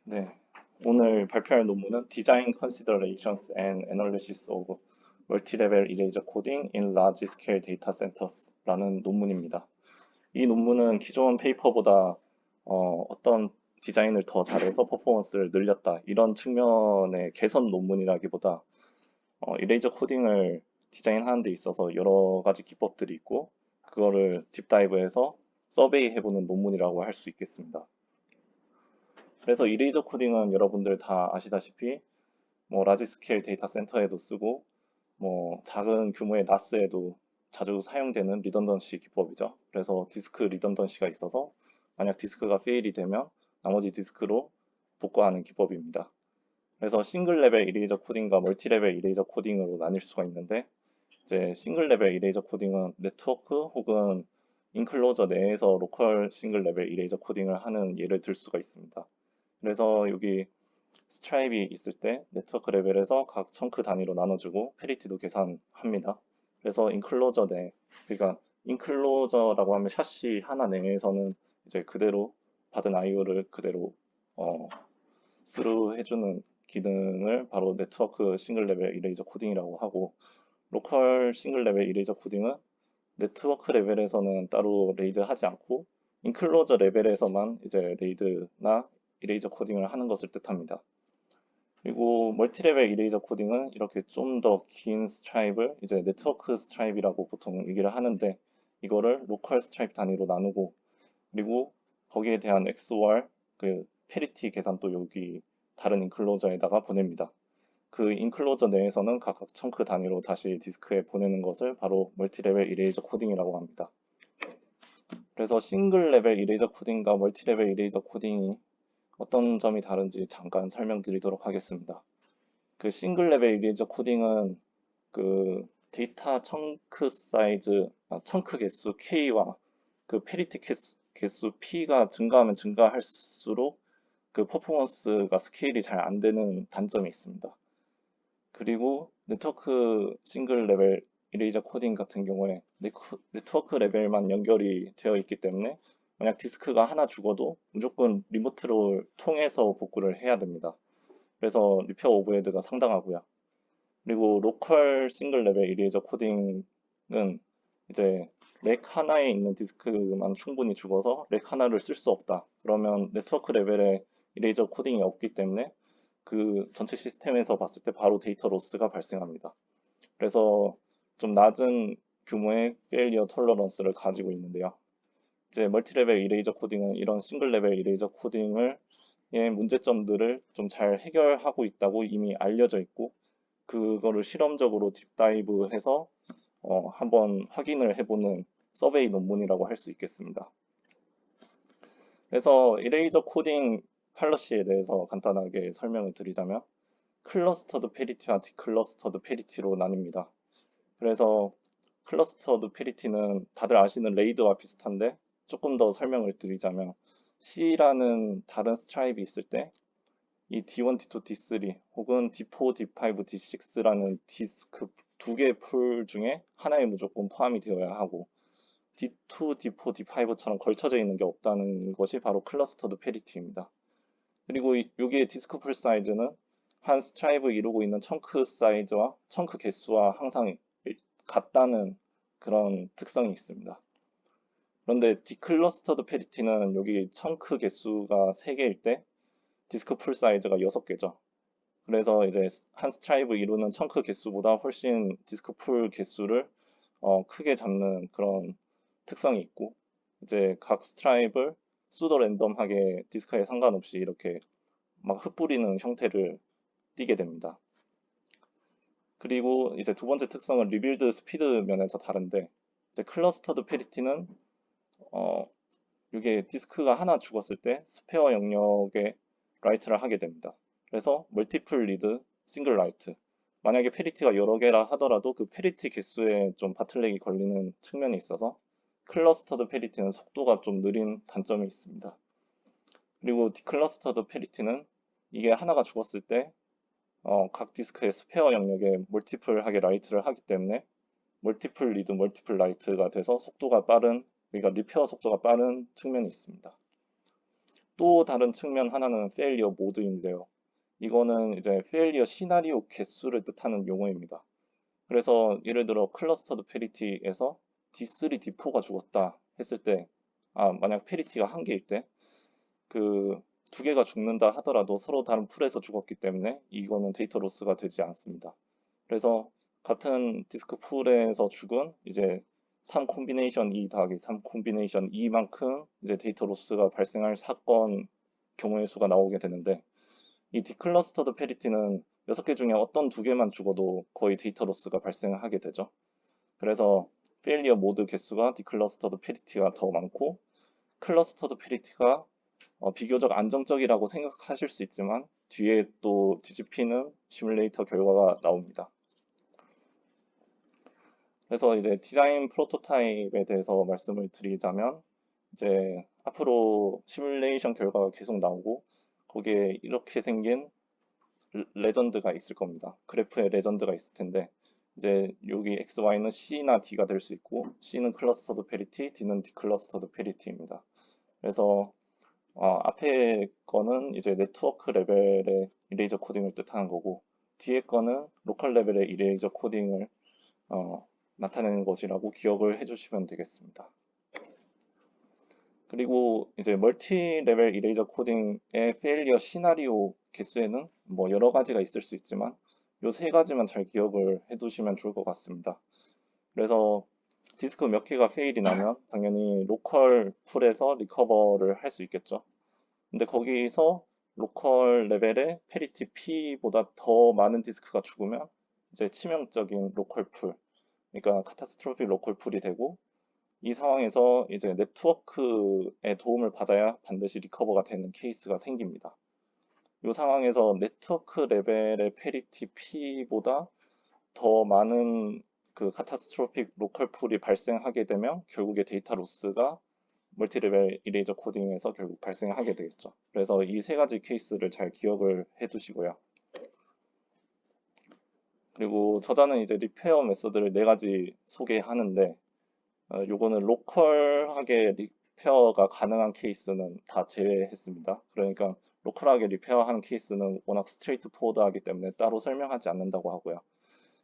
네, 오늘 발표할 논문은 Design Considerations and Analysis of Multi-Level Eraser Coding in Large-Scale Data Centers라는 논문입니다. 이 논문은 기존 페이퍼보다 떤 디자인을 더 잘해서 퍼포먼스를 늘렸다 이런 측면의 개선 논문이라기보다 이레이저 코딩을 디자인하는 데 있어서 여러 가지 기법들이 있고 그거를 딥다이브해서 서베이 해보는 논문이라고 할 수 있겠습니다. 그래서 이레이저 코딩은 여러분들 다 아시다시피 뭐 라지 스케일 데이터 센터에도 쓰고 뭐 작은 규모의 나스에도 자주 사용되는 리던던시 기법이죠. 그래서 디스크 리던던시가 있어서 만약 디스크가 페일이 되면 나머지 디스크로 복구하는 기법입니다. 그래서 싱글 레벨 이레이저 코딩과 멀티 레벨 이레이저 코딩으로 나뉠 수가 있는데 이제 싱글 레벨 이레이저 코딩은 네트워크 혹은 인클로저 내에서 로컬 싱글 레벨 이레이저 코딩을 하는 예를 들 수가 있습니다. 그래서 여기 스트라이브 있을 때 네트워크 레벨에서 각 청크 단위로 나눠주고 페리티도 계산합니다. 그래서 인클로저 내, 그러니까 인클로저라고 하면 샤시 하나 내에서는 이제 그대로 받은 IO를 그대로 어, 스루 해주는 기능을 바로 네트워크 싱글 레벨 이레이저 코딩이라고 하고, 로컬 싱글 레벨 이레이저 코딩은 네트워크 레벨에서는 따로 레이드 하지 않고 인클로저 레벨에서만 이제 레이드나 이레이저 코딩을 하는 것을 뜻합니다. 그리고 멀티레벨 이레이저 코딩은 이렇게 좀 더 긴 스트라이브를 이제 네트워크 스트라이브라고 보통 얘기를 하는데, 이거를 로컬 스트라이브 단위로 나누고 그리고 거기에 대한 XOR 그 페리티 계산도 여기 다른 인클로저에다가 보냅니다. 그 인클로저 내에서는 각각 청크 단위로 다시 디스크에 보내는 것을 바로 멀티레벨 이레이저 코딩이라고 합니다. 그래서 싱글 레벨 이레이저 코딩과 멀티레벨 이레이저 코딩이 어떤 점이 다른지 잠깐 설명드리도록 하겠습니다. 그 싱글 레벨 이레이저 코딩은 그 데이터 청크 사이즈, 청크 개수 K와 그 페리티 개수 P가 증가하면 증가할수록 그 퍼포먼스가 스케일이 잘 안 되는 단점이 있습니다. 그리고 네트워크 싱글 레벨 이레이저 코딩 같은 경우에 네트워크 레벨만 연결이 되어 있기 때문에 만약 디스크가 하나 죽어도 무조건 리모트를 통해서 복구를 해야 됩니다. 그래서 리페어 오버헤드가 상당하고요. 그리고 로컬 싱글 레벨 이레이저 코딩은 이제 렉 하나에 있는 디스크만 충분히 죽어서 렉 하나를 쓸 수 없다. 그러면 네트워크 레벨에 이레이저 코딩이 없기 때문에 그 전체 시스템에서 봤을 때 바로 데이터 로스가 발생합니다. 그래서 좀 낮은 규모의 페일리어 톨러런스를 가지고 있는데요. 이제 멀티레벨 이레이저 코딩은 이런 싱글 레벨 이레이저 코딩을 의 문제점들을 좀 잘 해결하고 있다고 이미 알려져 있고, 그거를 실험적으로 딥다이브해서 한번 확인을 해보는 서베이 논문이라고 할 수 있겠습니다. 그래서 이레이저 코딩 팔러시에 대해서 간단하게 설명을 드리자면 클러스터드 페리티와 디클러스터드 페리티로 나뉩니다. 그래서 클러스터드 페리티는 다들 아시는 레이드와 비슷한데 조금 더 설명을 드리자면 C라는 다른 스트라이브 있을 때 이 D1, D2, D3 혹은 D4, D5, D6라는 디스크 두 개의 풀 중에 하나에 무조건 포함이 되어야 하고 D2, D4, D5처럼 걸쳐져 있는 게 없다는 것이 바로 클러스터드 페리티입니다. 그리고 여기에 디스크 풀 사이즈는 한 스트라이브 이루고 있는 청크 사이즈와 청크 개수와 항상 같다는 그런 특성이 있습니다. 그런데 디클러스터드 페리티는 여기 청크 개수가 3개일 때 디스크 풀 사이즈가 6개죠. 그래서 이제 한 스트라이브 이루는 청크 개수보다 훨씬 디스크 풀 개수를 크게 잡는 그런 특성이 있고, 이제 각 스트라이브를 수도 랜덤하게 디스크에 상관없이 이렇게 막 흩뿌리는 형태를 띠게 됩니다. 그리고 이제 두 번째 특성은 리빌드 스피드 면에서 다른데, 이제 클러스터드 페리티는 어, 이게 디스크가 하나 죽었을 때 스페어 영역에 라이트를 하게 됩니다. 그래서 멀티플 리드, 싱글 라이트. 만약에 페리티가 여러 개라 하더라도 그 페리티 개수에 좀 바틀렉이 걸리는 측면이 있어서 클러스터드 페리티는 속도가 좀 느린 단점이 있습니다. 그리고 디클러스터드 페리티는 이게 하나가 죽었을 때 각 디스크의 스페어 영역에 멀티플하게 라이트를 하기 때문에 멀티플 리드, 멀티플 라이트가 돼서 속도가 빠른, 그러니까 리페어 속도가 빠른 측면이 있습니다. 또 다른 측면 하나는 페일리어 모드인데요. 이거는 이제 페일리어 시나리오 개수를 뜻하는 용어입니다. 그래서 예를 들어 클러스터드 페리티에서 D3, D4가 죽었다 했을 때, 만약 페리티가 한 개일 때, 그 두 개가 죽는다 하더라도 서로 다른 풀에서 죽었기 때문에 이거는 데이터 로스가 되지 않습니다. 그래서 같은 디스크 풀에서 죽은 이제 3 콤비네이션 2 더하기 3 콤비네이션 2만큼 이제 데이터 로스가 발생할 사건 경우의 수가 나오게 되는데, 이 디클러스터드 페리티는 6개 중에 어떤 2개만 죽어도 거의 데이터 로스가 발생하게 되죠. 그래서 페일리어 모드 개수가 디클러스터드 페리티가 더 많고, 클러스터드 페리티가 비교적 안정적이라고 생각하실 수 있지만 뒤에 또 뒤집히는 시뮬레이터 결과가 나옵니다. 그래서 이제 디자인 프로토타입에 대해서 말씀을 드리자면, 이제 앞으로 시뮬레이션 결과가 계속 나오고 거기에 이렇게 생긴 레전드가 있을 겁니다. 그래프에 레전드가 있을 텐데, 이제 여기 X, Y는 C나 D가 될 수 있고, C는 클러스터드 페리티, D는 디클러스터드 페리티입니다. 그래서 앞에 거는 이제 네트워크 레벨의 이레이저 코딩을 뜻하는 거고, 뒤에 거는 로컬 레벨의 이레이저 코딩을 나타내는 것이라고 기억을 해주시면 되겠습니다. 그리고 이제 멀티 레벨 이레이저 코딩의 페일리어 시나리오 개수에는 뭐 여러 가지가 있을 수 있지만 요 세 가지만 잘 기억을 해두시면 좋을 것 같습니다. 그래서 디스크 몇 개가 페일이 나면 당연히 로컬 풀에서 리커버를 할 수 있겠죠. 근데 거기서 로컬 레벨의 페리티 P보다 더 많은 디스크가 죽으면 이제 치명적인 로컬 풀, 그러니까 카타스트로픽 로컬 풀이 되고, 이 상황에서 이제 네트워크의 도움을 받아야 반드시 리커버가 되는 케이스가 생깁니다. 이 상황에서 네트워크 레벨의 페리티 P보다 더 많은 그 카타스트로픽 로컬 풀이 발생하게 되면 결국에 데이터 로스가 멀티레벨 이레이저 코딩에서 결국 발생하게 되겠죠. 그래서 이 세 가지 케이스를 잘 기억을 해 두시고요. 그리고 저자는 이제 리페어 메소드를 네 가지 소개하는데, 요거는 로컬하게 리페어가 가능한 케이스는 다 제외했습니다. 그러니까 로컬하게 리페어하는 케이스는 워낙 스트레이트 포워드하기 때문에 따로 설명하지 않는다고 하고요.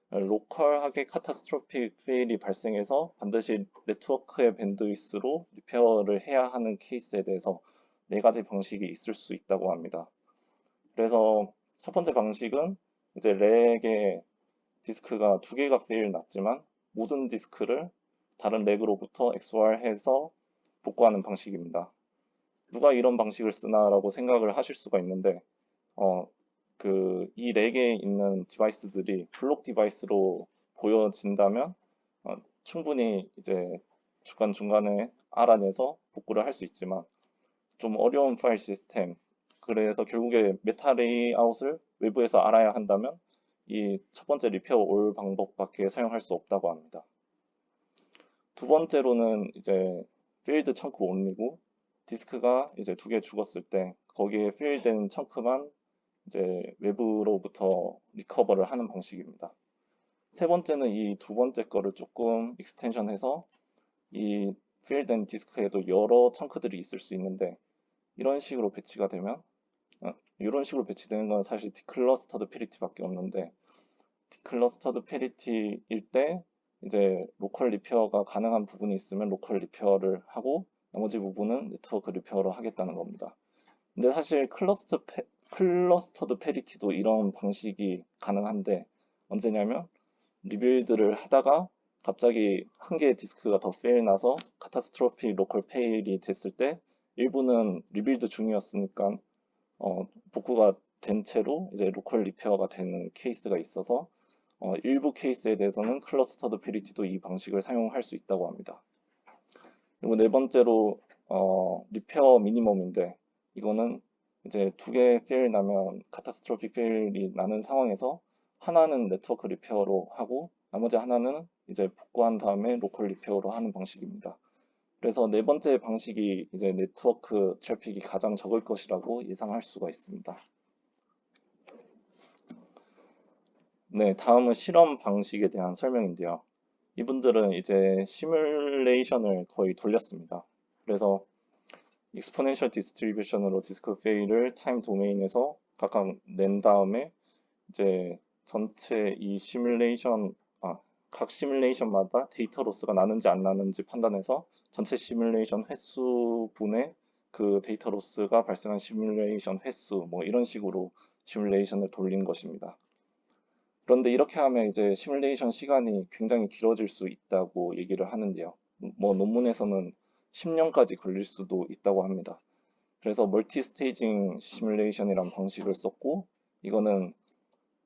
로컬하게 카타스트로픽 페일이 발생해서 반드시 네트워크의 밴드위스로 리페어를 해야 하는 케이스에 대해서 네 가지 방식이 있을 수 있다고 합니다. 그래서 첫 번째 방식은 이제 렉의 디스크가 2개가 페일 났지만 모든 디스크를 다른 렉으로부터 XOR해서 복구하는 방식입니다. 누가 이런 방식을 쓰나라고 생각을 하실 수가 있는데, 이 렉에 있는 디바이스들이 블록 디바이스로 보여진다면 충분히 이제 중간중간에 알아내서 복구를 할 수 있지만, 좀 어려운 파일 시스템, 그래서 결국에 메타 레이아웃을 외부에서 알아야 한다면 이 첫 번째 리페어 올 방법밖에 사용할 수 없다고 합니다. 두 번째로는 이제 필드 청크 온리고, 디스크가 이제 2개 죽었을 때 거기에 필된 청크만 이제 외부로부터 리커버를 하는 방식입니다. 세 번째는 이 두 번째 거를 조금 익스텐션해서 이 필된 디스크에도 여러 청크들이 있을 수 있는데, 이런 식으로 배치가 되면 이런 식으로 배치되는 건 사실 디클러스터드 페리티밖에 없는데, 디클러스터드 페리티일 때 이제 로컬 리페어가 가능한 부분이 있으면 로컬 리페어를 하고 나머지 부분은 네트워크 리페어로 하겠다는 겁니다. 근데 사실 클러스터드 페리티도 이런 방식이 가능한데, 언제냐면 리빌드를 하다가 갑자기 한 개의 디스크가 더 페일 나서 카타스트로픽 로컬 페일이 됐을 때 일부는 리빌드 중이었으니까 복구가 된 채로 이제 로컬 리페어가 되는 케이스가 있어서 일부 케이스에 대해서는 클러스터드 페리티도 이 방식을 사용할 수 있다고 합니다. 그리고 네 번째로 리페어 미니멈인데, 이거는 이제 2개 페일 나면 카타스트로픽 페일이 나는 상황에서 하나는 네트워크 리페어로 하고 나머지 하나는 이제 복구한 다음에 로컬 리페어로 하는 방식입니다. 그래서 네 번째 방식이 이제 네트워크 트래픽이 가장 적을 것이라고 예상할 수가 있습니다. 네, 다음은 실험 방식에 대한 설명인데요. 이분들은 이제 시뮬레이션을 거의 돌렸습니다. 그래서 익스포넨셜 디스트리뷰션으로 디스크 페일을 타임 도메인에서 각각 낸 다음에 이제 전체 이 시뮬레이션, 각 시뮬레이션마다 데이터 로스가 나는지 안 나는지 판단해서 전체 시뮬레이션 횟수분의 그 데이터 로스가 발생한 시뮬레이션 횟수, 뭐 이런 식으로 시뮬레이션을 돌린 것입니다. 그런데 이렇게 하면 이제 시뮬레이션 시간이 굉장히 길어질 수 있다고 얘기를 하는데요. 뭐 논문에서는 10년까지 걸릴 수도 있다고 합니다. 그래서 멀티 스테이징 시뮬레이션이란 방식을 썼고, 이거는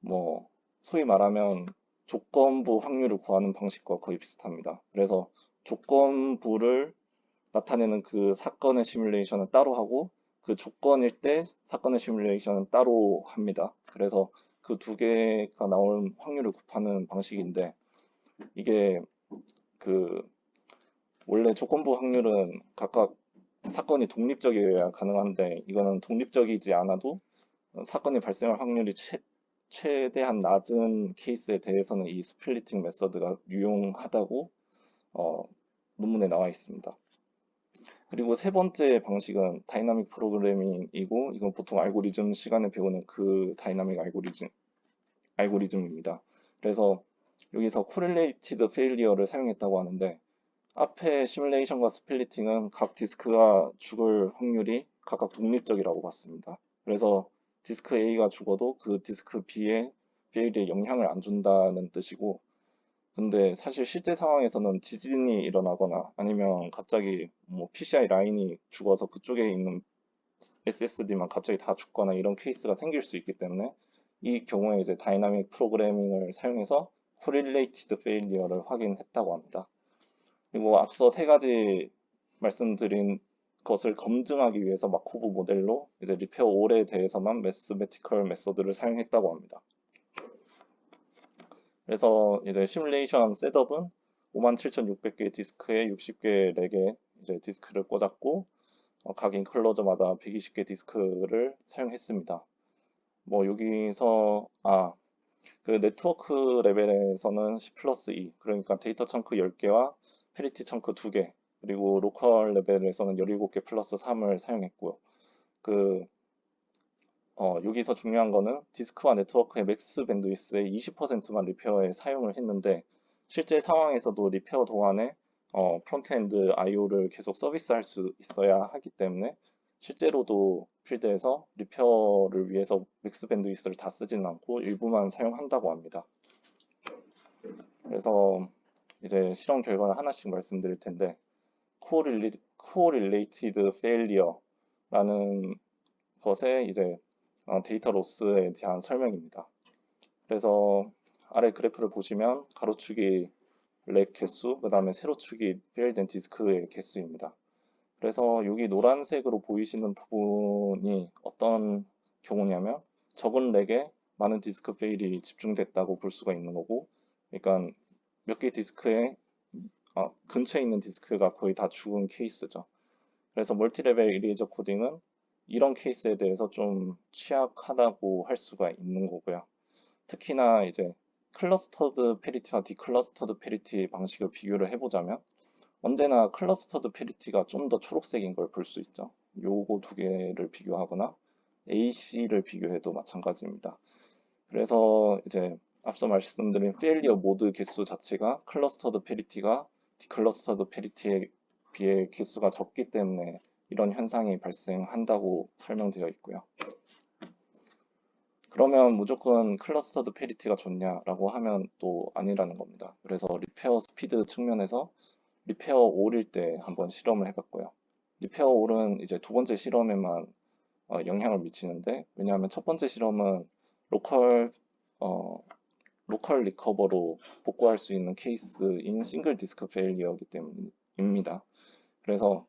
뭐 소위 말하면 조건부 확률을 구하는 방식과 거의 비슷합니다. 그래서 조건부를 나타내는 그 사건의 시뮬레이션은 따로 하고 그 조건일 때 사건의 시뮬레이션은 따로 합니다. 그래서 그 두 개가 나올 확률을 곱하는 방식인데 이게 그 원래 조건부 확률은 각각 사건이 독립적이어야 가능한데 이거는 독립적이지 않아도 사건이 발생할 확률이 최대한 낮은 케이스에 대해서는 이 스플리팅 메서드가 유용하다고 어, 논문에 나와 있습니다. 그리고 세 번째 방식은 다이나믹 프로그래밍이고 이건 보통 알고리즘 시간에 배우는 그 다이나믹 알고리즘입니다. 그래서 여기서 코릴레이티드 페일리어를 사용했다고 하는데 앞에 시뮬레이션과 스플리팅은 각 디스크가 죽을 확률이 각각 독립적이라고 봤습니다. 그래서 디스크 A가 죽어도 그 디스크 B의 페일리에 영향을 안 준다는 뜻이고 근데 사실 실제 상황에서는 지진이 일어나거나 아니면 갑자기 뭐 PCI 라인이 죽어서 그쪽에 있는 SSD만 갑자기 다 죽거나 이런 케이스가 생길 수 있기 때문에 이 경우에 이제 다이나믹 프로그래밍을 사용해서 correlated failure를 확인했다고 합니다. 그리고 앞서 세 가지 말씀드린 것을 검증하기 위해서 마코브 모델로 이제 리페어 올에 대해서만 매스메티컬 메서드를 사용했다고 합니다. 그래서 이제 시뮬레이션 셋업은 57,600개의 디스크에 60개 렉에 이제 디스크를 꽂았고 각 인클로저마다 120개 디스크를 사용했습니다. 뭐 여기서 그 네트워크 레벨에서는 10 플러스 2 그러니까 데이터 청크 10개와 페리티 청크 2개 그리고 로컬 레벨에서는 17개 플러스 3을 사용했고요. 여기서 중요한 거는 디스크와 네트워크의 맥스 밴드위스의 20%만 리페어에 사용을 했는데 실제 상황에서도 리페어 동안에 프론트엔드 IO를 계속 서비스할 수 있어야 하기 때문에 실제로도 필드에서 리페어를 위해서 맥스 밴드위스를 다 쓰지는 않고 일부만 사용한다고 합니다. 그래서 이제 실험 결과를 하나씩 말씀드릴 텐데 correlated failure라는 것에 이제 데이터 로스에 대한 설명입니다. 그래서 아래 그래프를 보시면 가로축이 렉 개수, 그 다음에 세로축이 페일된 디스크의 개수입니다. 그래서 여기 노란색으로 보이시는 부분이 어떤 경우냐면 적은 렉에 많은 디스크 페일이 집중됐다고 볼 수가 있는 거고 그러니까 몇 개 디스크에 근처에 있는 디스크가 거의 다 죽은 케이스죠. 그래서 멀티레벨 이레이저 코딩은 이런 케이스에 대해서 좀 취약하다고 할 수가 있는 거고요. 특히나 이제 클러스터드 페리티와 디클러스터드 페리티 방식을 비교를 해보자면 언제나 클러스터드 페리티가 좀 더 초록색인 걸 볼 수 있죠. 요거 두 개를 비교하거나 AC를 비교해도 마찬가지입니다. 그래서 이제 앞서 말씀드린 페일리어 모드 개수 자체가 클러스터드 페리티가 디클러스터드 페리티에 비해 개수가 적기 때문에 이런 현상이 발생한다고 설명되어 있고요. 그러면 무조건 클러스터드 페리티가 좋냐라고 하면 또 아니라는 겁니다. 그래서 리페어 스피드 측면에서 리페어 올일 때 한번 실험을 해봤고요. 리페어 올은 이제 두 번째 실험에만 영향을 미치는데 왜냐하면 첫 번째 실험은 로컬 로컬 리커버로 복구할 수 있는 케이스인 싱글 디스크 페일리어이기 때문입니다. 그래서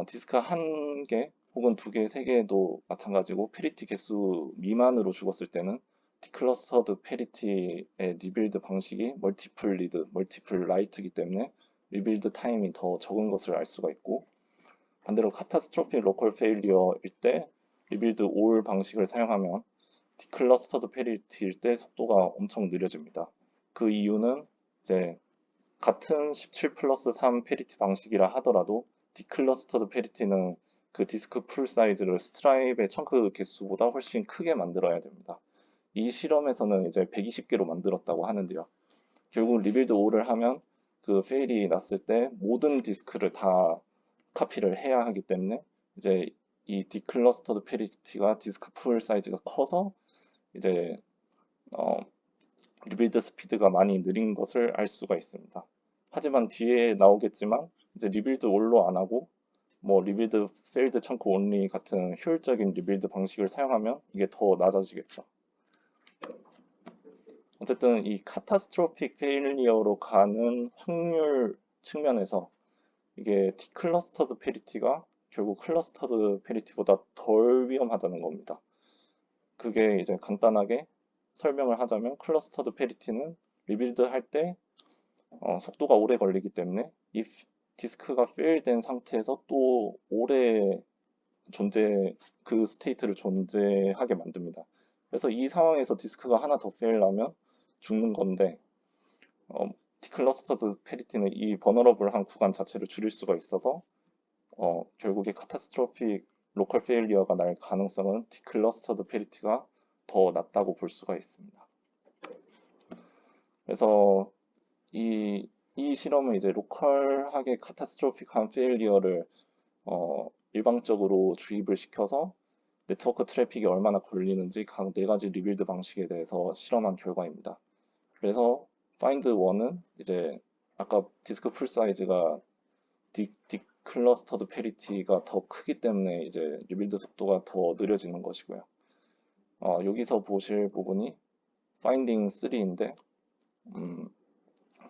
디스크 한 개 혹은 두 개, 세 개도 마찬가지고 페리티 개수 미만으로 죽었을 때는 디클러스터드 페리티의 리빌드 방식이 멀티플 리드, 멀티플 라이트이기 때문에 리빌드 타임이 더 적은 것을 알 수가 있고 반대로 카타스트로픽 로컬 페일리어일 때 리빌드 올 방식을 사용하면 디클러스터드 페리티일 때 속도가 엄청 느려집니다. 그 이유는 이제 같은 17 플러스 3 페리티 방식이라 하더라도 디클러스터드 페리티는 그 디스크 풀 사이즈를 스트라입의 청크 개수보다 훨씬 크게 만들어야 됩니다. 이 실험에서는 이제 120개로 만들었다고 하는데요. 결국 리빌드 5를 하면 그 페일이 났을 때 모든 디스크를 다 카피를 해야 하기 때문에 이제 이 디클러스터드 페리티가 디스크 풀 사이즈가 커서 이제 어, 리빌드 스피드가 많이 느린 것을 알 수가 있습니다. 하지만 뒤에 나오겠지만 이제 리빌드 올로 안 하고 뭐 리빌드 페일드 청크 온리 같은 효율적인 리빌드 방식을 사용하면 이게 더 낮아지겠죠. 어쨌든 이 카타스트로픽 페일리어로 가는 확률 측면에서 이게 디클러스터드 페리티가 결국 클러스터드 페리티보다 덜 위험하다는 겁니다. 그게 이제 간단하게 설명을 하자면 클러스터드 페리티는 리빌드 할 때 속도가 오래 걸리기 때문에 이 디스크가 페일된 상태에서 또 오래 그 스테이트를 존재하게 만듭니다. 그래서 이 상황에서 디스크가 하나 더 페일 나면 죽는 건데 디클러스터드 페리티는 이 버너러블한 구간 자체를 줄일 수가 있어서 결국에 카타스트로픽 로컬 페일리어가 날 가능성은 디클러스터드 페리티가 더 낮다고 볼 수가 있습니다. 그래서 이 실험은 이제 로컬하게 카타스트로픽한 페일리어를 일방적으로 주입을 시켜서 네트워크 트래픽이 얼마나 걸리는지 각 네 가지 리빌드 방식에 대해서 실험한 결과입니다. 그래서 find 1은 이제 아까 디스크 풀 사이즈가 디클러스터드 페리티가 더 크기 때문에 이제 리빌드 속도가 더 느려지는 것이고요. 여기서 보실 부분이 finding 3인데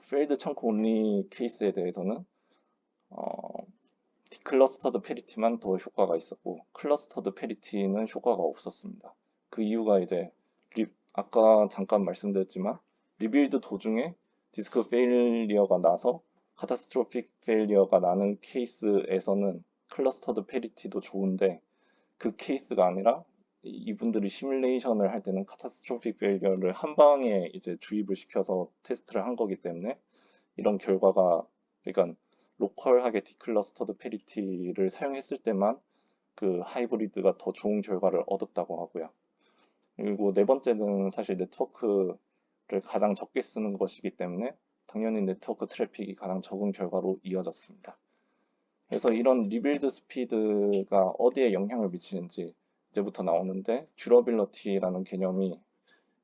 failed chunk only 케이스에 대해서는 디클러스터드 페리티만 더 효과가 있었고 클러스터드 페리티는 효과가 없었습니다. 그 이유가 이제 아까 잠깐 말씀드렸지만 리빌드 도중에 디스크 페일리어가 나서 카타스트로픽 페일리어가 나는 케이스에서는 클러스터드 페리티도 좋은데 그 케이스가 아니라 이분들이 시뮬레이션을 할 때는 카타스트로픽 페일리어를 한 방에 이제 주입을 시켜서 테스트를 한 거기 때문에 이런 결과가 그러니까 로컬하게 디클러스터드 페리티를 사용했을 때만 그 하이브리드가 더 좋은 결과를 얻었다고 하고요. 그리고 네 번째는 사실 네트워크를 가장 적게 쓰는 것이기 때문에 당연히 네트워크 트래픽이 가장 적은 결과로 이어졌습니다. 그래서 이런 리빌드 스피드가 어디에 영향을 미치는지 이제부터 나오는데 듀러빌러티라는 개념이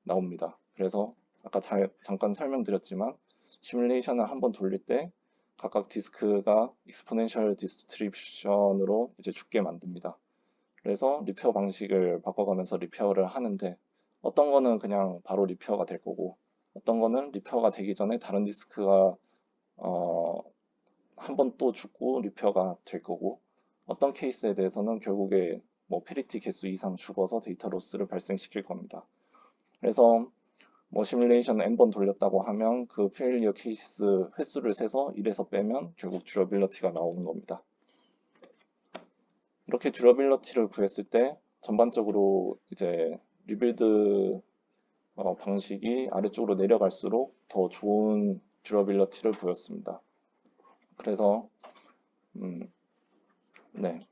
나옵니다. 그래서 아까 잠깐 설명드렸지만 시뮬레이션을 한번 돌릴 때 각각 디스크가 익스포넨셜 디스트리뷰션으로 이제 죽게 만듭니다. 그래서 리페어 방식을 바꿔가면서 리페어를 하는데 어떤 거는 그냥 바로 리페어가 될 거고 어떤 거는 리페어가 되기 전에 다른 디스크가 한 번 또 죽고 리페어가 될 거고 어떤 케이스에 대해서는 결국에 뭐 페리티 개수 이상 죽어서 데이터 로스를 발생시킬 겁니다. 그래서 뭐 시뮬레이션 n번 돌렸다고 하면 그 페일리어 케이스 횟수를 세서 1에서 빼면 결국 듀러빌러티가 나오는 겁니다. 이렇게 듀러빌러티를 구했을 때 전반적으로 이제 리빌드 방식이 아래쪽으로 내려갈수록 더 좋은 듀러빌러티를 보였습니다. 그래서 네,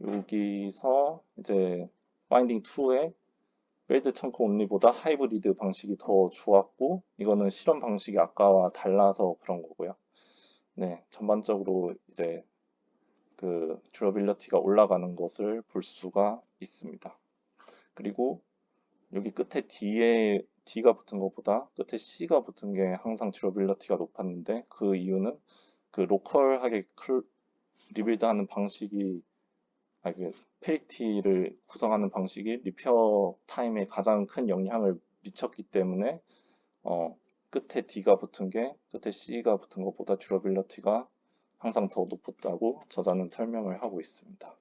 여기서 이제 파인딩 2에 빌드 청크 온리보다 하이브리드 방식이 더 좋았고 이거는 실험 방식이 아까와 달라서 그런 거고요. 네, 전반적으로 이제 그 듀러빌리티가 올라가는 것을 볼 수가 있습니다. 그리고 여기 끝에 D가 붙은 것보다 끝에 C가 붙은 게 항상 듀러빌리티가 높았는데 그 이유는 그 로컬하게 리빌드하는 방식이 그 페리티를 구성하는 방식이 리페어 타임에 가장 큰 영향을 미쳤기 때문에 끝에 D가 붙은 게 끝에 C가 붙은 것보다 듀러빌리티가 항상 더 높았다고 저자는 설명을 하고 있습니다.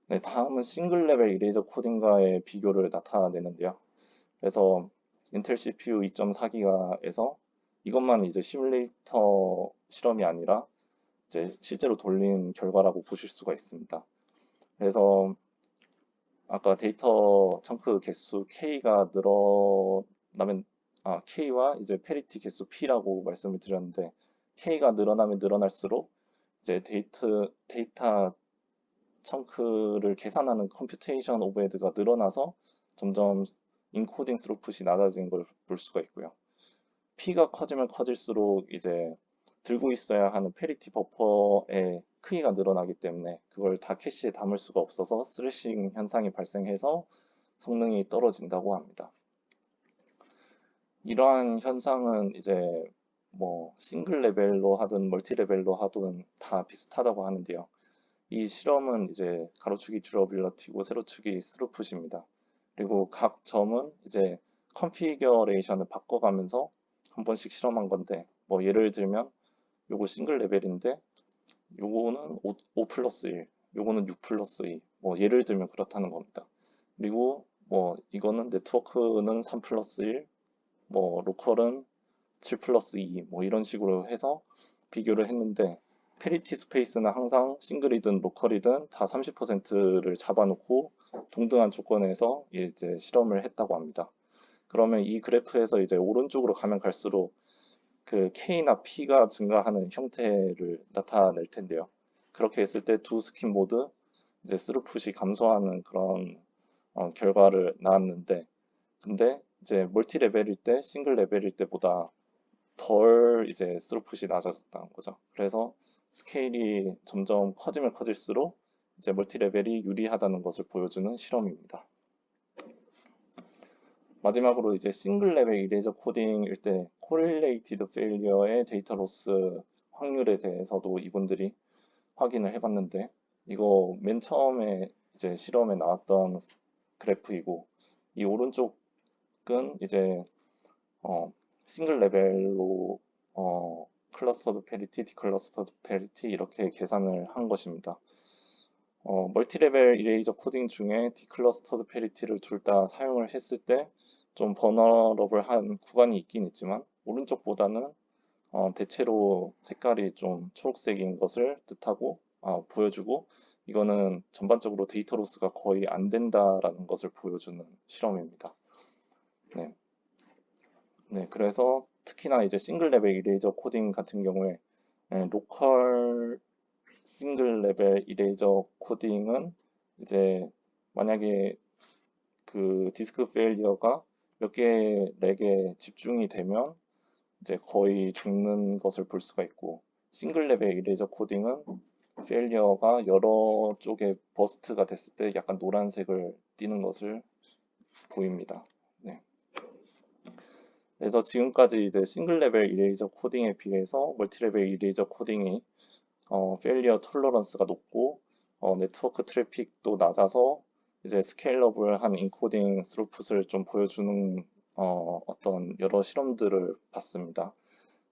네, 다음은 싱글 레벨 이레이저 코딩과의 비교를 나타내는데요. 그래서 인텔 CPU 2.4기가에서 이것만 이제 시뮬레이터 실험이 아니라 이제 실제로 돌린 결과라고 보실 수가 있습니다. 그래서 아까 데이터 청크 개수 K가 늘어나면 K와 이제 페리티 개수 P라고 말씀을 드렸는데 K가 늘어나면 늘어날수록 이제 데이터 청크를 계산하는 컴퓨테이션 오버헤드가 늘어나서 점점 인코딩 스루풋이 낮아지는 걸 볼 수가 있고요. P가 커지면 커질수록 이제 들고 있어야 하는 페리티 버퍼의 크기가 늘어나기 때문에 그걸 다 캐시에 담을 수가 없어서 스레싱 현상이 발생해서 성능이 떨어진다고 합니다. 이러한 현상은 이제 뭐 싱글 레벨로 하든 멀티 레벨로 하든 다 비슷하다고 하는데요. 이 실험은 이제 가로축이 듀러빌러티고 세로축이 스루풋입니다. 그리고 각 점은 이제 컨피겨레이션을 바꿔가면서 한 번씩 실험한 건데, 뭐 예를 들면 요거 싱글 레벨인데 요거는 5 플러스 1, 요거는 6 플러스 2, 뭐 예를 들면 그렇다는 겁니다. 그리고 뭐 이거는 네트워크는 3 플러스 1, 뭐 로컬은 7 플러스 2, 뭐 이런 식으로 해서 비교를 했는데, 페리티 스페이스는 항상 싱글이든 로컬이든 다 30%를 잡아놓고 동등한 조건에서 이제 실험을 했다고 합니다. 그러면 이 그래프에서 이제 오른쪽으로 가면 갈수록 그 K나 P가 증가하는 형태를 나타낼 텐데요. 그렇게 했을 때 두 스킨 모두 이제 스루풋이 감소하는 그런 결과를 나왔는데, 근데 이제 멀티 레벨일 때, 싱글 레벨일 때보다 덜 이제 스루풋이 낮아졌다는 거죠. 그래서 스케일이 점점 커지면 커질수록 이제 멀티 레벨이 유리하다는 것을 보여주는 실험입니다. 마지막으로 이제 싱글 레벨 이레이저 코딩일 때 correlated failure의 데이터 로스 확률에 대해서도 이분들이 확인을 해봤는데, 이거 맨 처음에 이제 실험에 나왔던 그래프이고, 이 오른쪽은 이제 싱글 레벨로 클러스터드 페리티, 디클러스터드 페리티 이렇게 계산을 한 것입니다. 멀티 레벨 이레이저 코딩 중에 디클러스터드 페리티를 둘 다 사용을 했을 때 좀 버너러블한 구간이 있긴 있지만, 오른쪽보다는 대체로 색깔이 좀 초록색인 것을 뜻하고 보여주고, 이거는 전반적으로 데이터 로스가 거의 안 된다라는 것을 보여주는 실험입니다. 네. 네, 그래서 특히나 이제 싱글 레벨 이레이저 코딩 같은 경우에 로컬 싱글 레벨 이레이저 코딩은 이제 만약에 그 디스크 페일리어가 몇 개의 렉에 집중이 되면 이제 거의 죽는 것을 볼 수가 있고, 싱글 레벨 이레이저 코딩은 페일리어가 여러 쪽에 버스트가 됐을 때 약간 노란색을 띠는 것을 보입니다. 네. 그래서 지금까지 이제 싱글 레벨 이레이저 코딩에 비해서 멀티 레벨 이레이저 코딩이 페일리어 톨러런스가 높고 네트워크 트래픽도 낮아서 이제 스케일러블한 인코딩 스루풋을 좀 보여주는 어떤 여러 실험들을 봤습니다.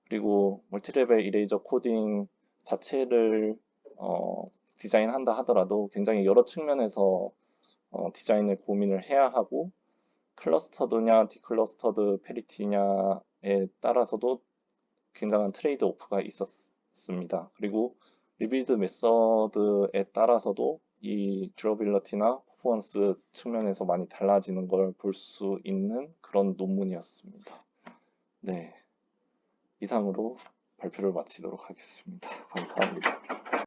그리고 멀티레벨 이레이저 코딩 자체를 디자인한다 하더라도 굉장히 여러 측면에서 디자인을 고민을 해야 하고, 클러스터드냐 디클러스터드 페리티냐에 따라서도 굉장한 트레이드 오프가 있었습니다. 그리고 리빌드 메서드에 따라서도 이 듀러빌리티나 퍼포먼스 측면에서 많이 달라지는 걸 볼 수 있는 그런 논문이었습니다. 네, 이상으로 발표를 마치도록 하겠습니다. 감사합니다.